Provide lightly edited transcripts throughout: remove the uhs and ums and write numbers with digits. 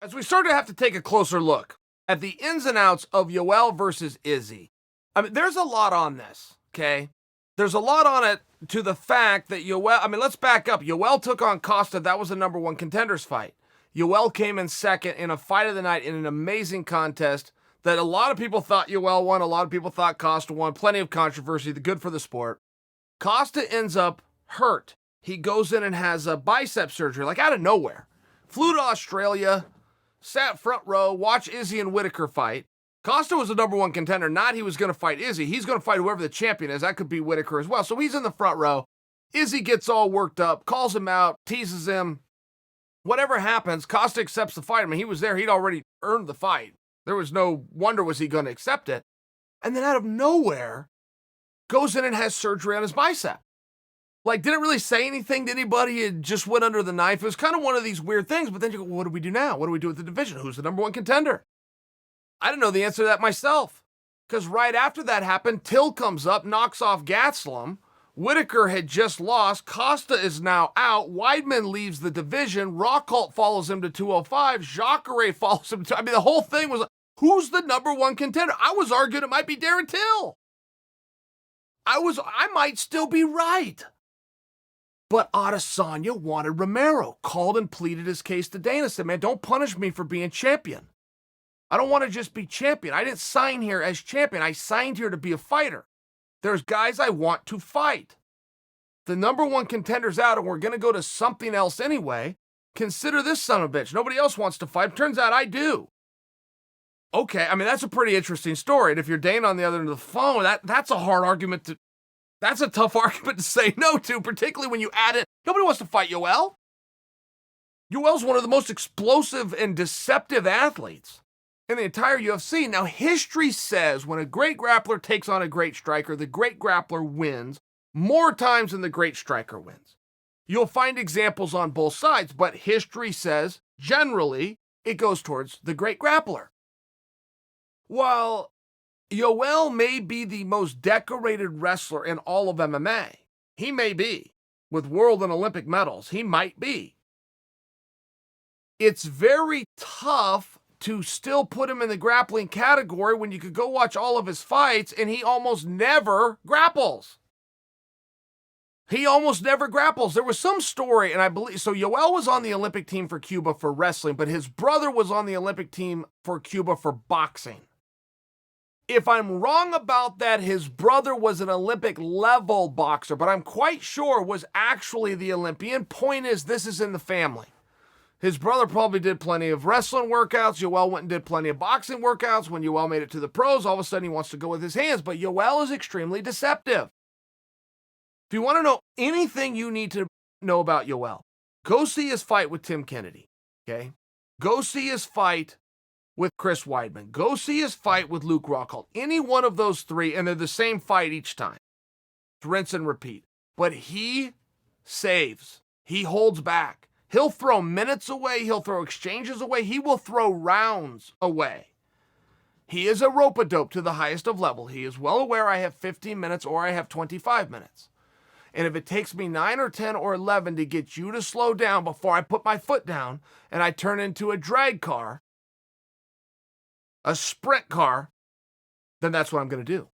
As we start to have to take a closer look at the ins and outs of Yoel versus Izzy, I mean, there's a lot on this, okay? There's a lot on it to the fact that let's back up. Yoel took on Costa. That was a number one contenders fight. Yoel came in second in a fight of the night in an amazing contest that a lot of people thought Yoel won. A lot of people thought Costa won. Plenty of controversy, good for the sport. Costa ends up hurt. He goes in and has a bicep surgery, like out of nowhere. Flew to Australia, sat front row, watched Izzy and Whitaker fight. Costa was the number one contender, not he was going to fight Izzy. He's going to fight whoever the champion is. That could be Whitaker as well. So he's in the front row. Izzy gets all worked up, calls him out, teases him. Whatever happens, Costa accepts the fight. I mean, he was there. He'd already earned the fight. There was no wonder was he going to accept it. And then out of nowhere, goes in and has surgery on his bicep. Like, didn't really say anything to anybody. It just went under the knife. It was kind of one of these weird things. But then you go, well, what do we do now? What do we do with the division? Who's the number one contender? I didn't know the answer to that myself. Because right after that happened, Till comes up, knocks off Gastelum. Whitaker had just lost. Costa is now out. Weidman leaves the division. Rockhold follows him to 205. Jacare follows him to... I mean, the whole thing was, who's the number one contender? I was arguing it might be Darren Till. I might still be right. But Adesanya wanted Romero, called and pleaded his case to Dana, said, man, don't punish me for being champion. I don't want to just be champion. I didn't sign here as champion. I signed here to be a fighter. There's guys I want to fight. The number one contender's out and we're going to go to something else anyway. Consider this son of a bitch. Nobody else wants to fight. Turns out I do. Okay, I mean, that's a pretty interesting story. And if you're Dana on the other end of the phone, that's a hard argument to... That's a tough argument to say no to, particularly when you add it. Nobody wants to fight Yoel. Yoel's one of the most explosive and deceptive athletes in the entire UFC. Now, history says when a great grappler takes on a great striker, the great grappler wins more times than the great striker wins. You'll find examples on both sides, but history says generally it goes towards the great grappler. While Yoel may be the most decorated wrestler in all of MMA. He may be. With world and Olympic medals, he might be. It's very tough to still put him in the grappling category when you could go watch all of his fights and he almost never grapples. He almost never grapples. There was some story, and I believe, so Yoel was on the Olympic team for Cuba for wrestling, but his brother was on the Olympic team for Cuba for boxing. If I'm wrong about that, his brother was an Olympic level boxer, but I'm quite sure was actually the Olympian. Point is, this is in the family. His brother probably did plenty of wrestling workouts. Yoel went and did plenty of boxing workouts. When Yoel made it to the pros, all of a sudden he wants to go with his hands. But Yoel is extremely deceptive. If you want to know anything you need to know about Yoel, go see his fight with Tim Kennedy, okay? Go see his fight with Chris Weidman. Go see his fight with Luke Rockhold. Any one of those three, and they're the same fight each time. Rinse and repeat. But he saves. He holds back. He'll throw minutes away. He'll throw exchanges away. He will throw rounds away. He is a rope-a-dope to the highest of level. He is well aware I have 15 minutes or I have 25 minutes. And if it takes me 9 or 10 or 11 to get you to slow down before I put my foot down and I turn into a drag car, a sprint car, then that's what I'm going to do.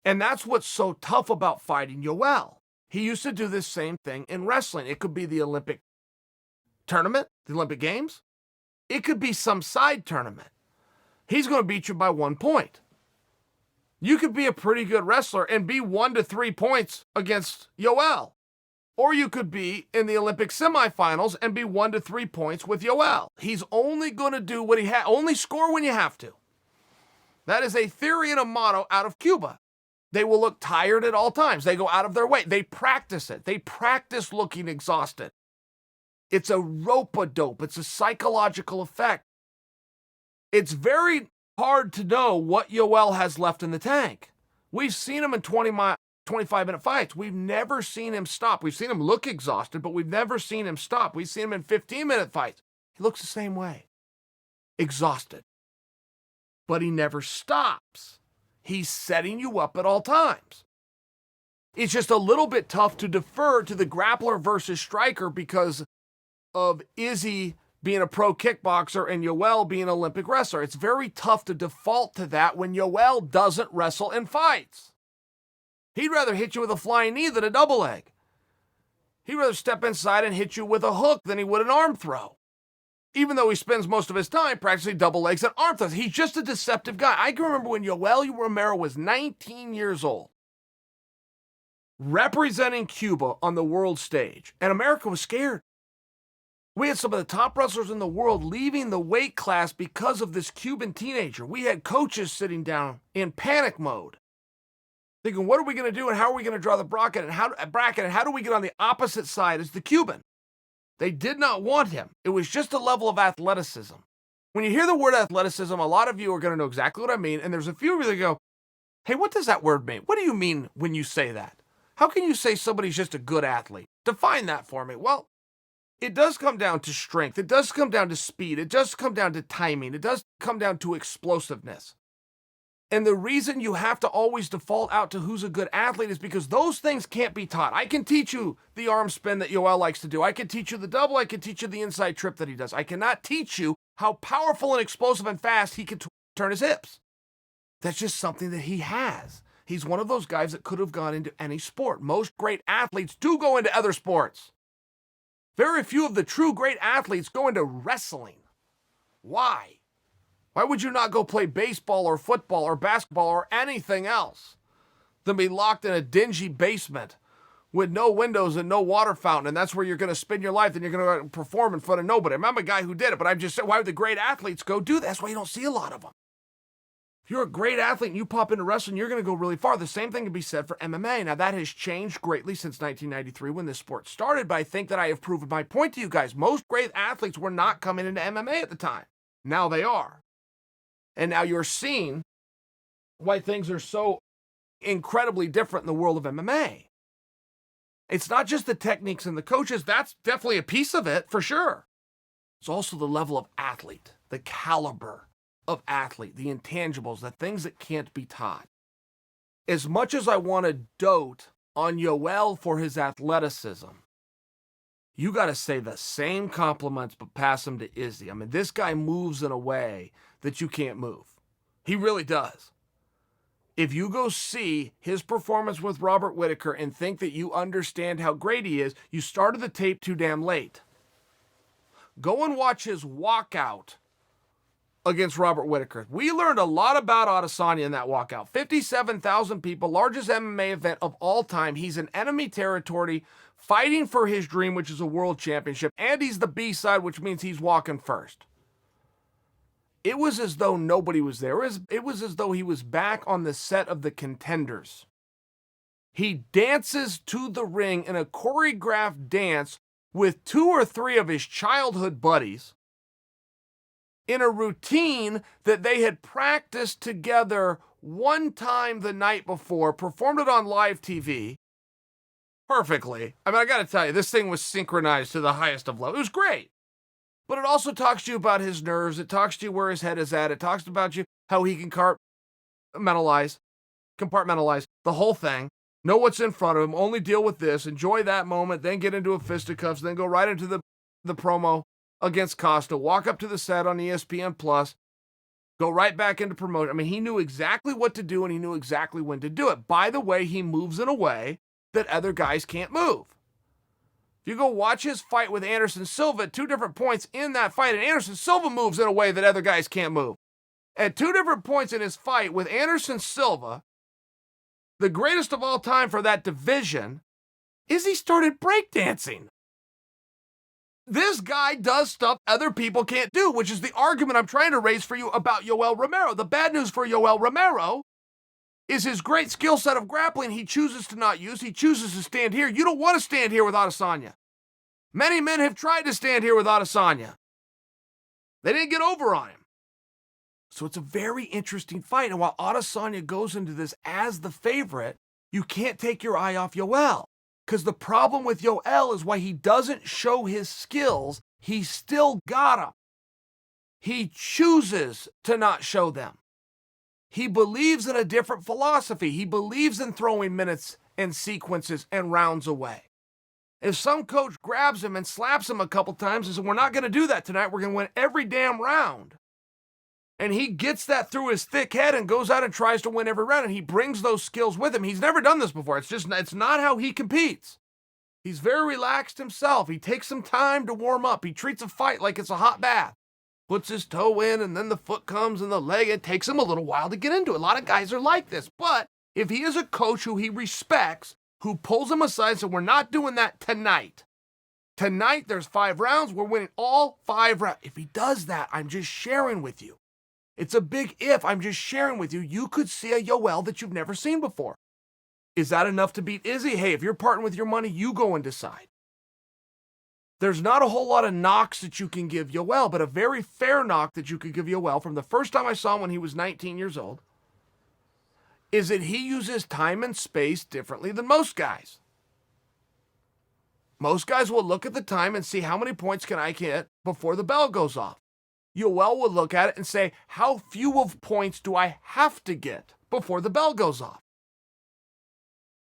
And that's what's so tough about fighting Yoel. He used to do this same thing in wrestling. It could be the Olympic tournament, the Olympic Games. It could be some side tournament. He's going to beat you by 1 point. You could be a pretty good wrestler and be 1 to 3 points against Yoel. Or you could be in the Olympic semifinals and be 1 to 3 points with Yoel. He's only going to do what he only score when you have to. That is a theory and a motto out of Cuba. They will look tired at all times. They go out of their way. They practice it. They practice looking exhausted. It's a rope-a-dope. It's a psychological effect. It's very hard to know what Yoel has left in the tank. We've seen him in 25-minute fights. We've never seen him stop. We've seen him look exhausted, but we've never seen him stop. We've seen him in 15-minute fights. He looks the same way. Exhausted. But he never stops. He's setting you up at all times. It's just a little bit tough to defer to the grappler versus striker because of Izzy being a pro kickboxer and Yoel being an Olympic wrestler. It's very tough to default to that when Yoel doesn't wrestle in fights. He'd rather hit you with a flying knee than a double leg. He'd rather step inside and hit you with a hook than he would an arm throw. Even though he spends most of his time practicing double legs and arm throws. He's just a deceptive guy. I can remember when Yoel Romero was 19 years old, representing Cuba on the world stage, and America was scared. We had some of the top wrestlers in the world leaving the weight class because of this Cuban teenager. We had coaches sitting down in panic mode, thinking, what are we going to do and how are we going to draw the bracket and how do we get on the opposite side as the Cuban? They did not want him. It was just a level of athleticism. When you hear the word athleticism, a lot of you are going to know exactly what I mean, and there's a few of you that go, hey, what does that word mean? What do you mean when you say that? How can you say somebody's just a good athlete? Define that for me. Well, it does come down to strength. It does come down to speed. It does come down to timing. It does come down to explosiveness. And the reason you have to always default out to who's a good athlete is because those things can't be taught. I can teach you the arm spin that Yoel likes to do. I can teach you the double. I can teach you the inside trip that he does. I cannot teach you how powerful and explosive and fast he can turn his hips. That's just something that he has. He's one of those guys that could have gone into any sport. Most great athletes do go into other sports. Very few of the true great athletes go into wrestling. Why? Why would you not go play baseball or football or basketball or anything else than be locked in a dingy basement with no windows and no water fountain, and that's where you're going to spend your life and you're going to perform in front of nobody? I'm a guy who did it, but I'm just saying, why would the great athletes go do that? That's why you don't see a lot of them. If you're a great athlete and you pop into wrestling, you're going to go really far. The same thing can be said for MMA. Now, that has changed greatly since 1993 when this sport started, but I think that I have proven my point to you guys. Most great athletes were not coming into MMA at the time. Now they are. And now you're seeing why things are so incredibly different in the world of MMA. It's not just the techniques and the coaches. That's definitely a piece of it, for sure. It's also the level of athlete, the caliber of athlete, the intangibles, the things that can't be taught. As much as I want to dote on Yoel for his athleticism, you got to say the same compliments but pass them to Izzy. I mean, this guy moves in a way that you can't move. He really does. If you go see his performance with Robert Whittaker and think that you understand how great he is, you started the tape too damn late. Go and watch his walkout against Robert Whittaker. We learned a lot about Adesanya in that walkout. 57,000 people, largest MMA event of all time. He's in enemy territory, fighting for his dream, which is a world championship, and he's the B-side, which means he's walking first. It was as though nobody was there. It was as though he was back on the set of The Contenders. He dances to the ring in a choreographed dance with 2 or 3 of his childhood buddies in a routine that they had practiced together one time the night before, performed it on live TV perfectly. I mean, I got to tell you, this thing was synchronized to the highest of levels. It was great. But it also talks to you about his nerves. It talks to you where his head is at. It talks about you how he can compartmentalize the whole thing, know what's in front of him, only deal with this, enjoy that moment, then get into a fisticuffs, then go right into the promo against Costa, walk up to the set on ESPN Plus, go right back into promotion. I mean, he knew exactly what to do and he knew exactly when to do it. By the way, he moves in a way that other guys can't move. If you go watch his fight with Anderson Silva at 2 different points in that fight, and Anderson Silva moves in a way that other guys can't move. At 2 different points in his fight with Anderson Silva, the greatest of all time for that division, is he started breakdancing. This guy does stuff other people can't do, which is the argument I'm trying to raise for you about Yoel Romero. The bad news for Yoel Romero is his great skill set of grappling he chooses to not use. He chooses to stand here. You don't want to stand here with Adesanya. Many men have tried to stand here with Adesanya. They didn't get over on him. So it's a very interesting fight. And while Adesanya goes into this as the favorite, you can't take your eye off Yoel. Because the problem with Yoel is why he doesn't show his skills, he's still got them. He chooses to not show them. He believes in a different philosophy. He believes in throwing minutes and sequences and rounds away. If some coach grabs him and slaps him a couple times and says, we're not going to do that tonight, we're going to win every damn round, and he gets that through his thick head and goes out and tries to win every round, and he brings those skills with him. He's never done this before. It's not how he competes. He's very relaxed himself. He takes some time to warm up. He treats a fight like it's a hot bath. Puts his toe in, and then the foot comes and the leg. It takes him a little while to get into it. A lot of guys are like this. But if he is a coach who he respects, who pulls him aside and says, we're not doing that tonight. Tonight, there's 5 rounds. We're winning all 5 rounds. If he does that, I'm just sharing with you. It's a big if. I'm just sharing with you. You could see a Yoel that you've never seen before. Is that enough to beat Izzy? Hey, if you're parting with your money, you go and decide. There's not a whole lot of knocks that you can give Yoel, but a very fair knock that you could give Yoel from the first time I saw him when he was 19 years old is that he uses time and space differently than most guys. Most guys will look at the time and see how many points can I get before the bell goes off. Yoel will look at it and say, how few of points do I have to get before the bell goes off?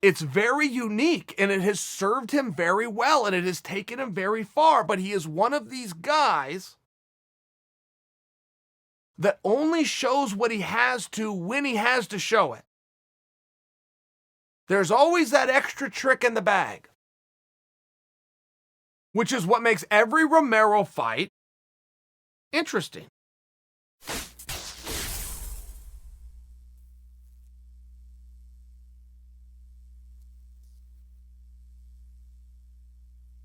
It's very unique, and it has served him very well, and it has taken him very far, but he is one of these guys that only shows what he has to when he has to show it. There's always that extra trick in the bag, which is what makes every Romero fight interesting.